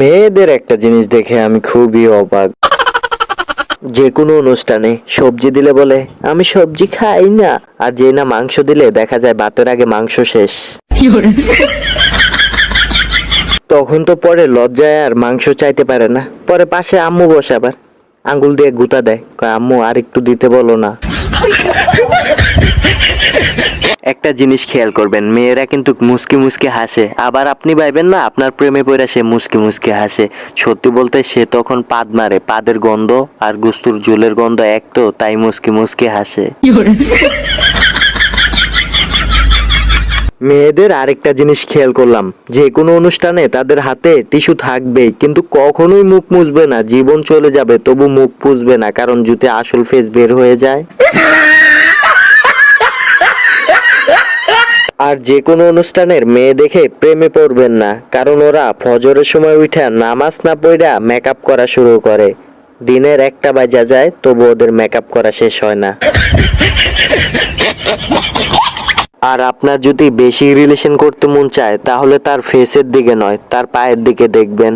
মেয়েদের একটা জিনিস দেখে আমি খুবই অবাক। যে কোনো অনুষ্ঠানে সবজি দিলে বলে আমি সবজি খাই না, আর যে না মাংস দিলে দেখা যায় ভাতের আগে মাংস শেষ। তখন তো পরে লজ্জায় আর মাংস চাইতে পারে না। পরে পাশে আম্মু বসে আবার আঙ্গুল দিয়ে গুতা দেয়, কয় আম্মু আর একটু দিতে বলো না। একটা জিনিস খেয়াল করবেন, মেয়েরা কিন্তু মুস্কি মুস্কি হাসে, আবার আপনি ভাইবেন না আপনার প্রেমে পড়ে সে মুস্কি মুস্কি হাসে। সত্যি বলতে সে তখন পাদ মারে, পাদের গন্ধ আর গুস্তুর ঝোলের গন্ধ এক তো, তাই মুস্কি মুস্কি হাসে। মেয়েদের আরেকটা জিনিস খেয়াল করলাম, যে কোনো অনুষ্ঠানে তাদের হাতে টিস্যু থাকবেই, কিন্তু কখনোই মুখ মুছবে না। জীবন চলে যাবে তবু মুখ পুছবে না, কারণ যদি আসল ফেস বের হয়ে যায়। আর যে কোনো অনুষ্ঠানের মেয়ে দেখে প্রেমে পড়বেন না, কারণ ওরা ফজরের সময় উঠা নামাজ না পড়া মেকআপ করা শুরু করে। দিনের 1টা বাজা যায় তবু ওদের মেকআপ করা শেষ হয় না। আর আপনার যদি বেশি রিলেশন করতে মন চায় তাহলে তার ফেসের দিকে নয়, তার পায়ের দিকে দেখবেন।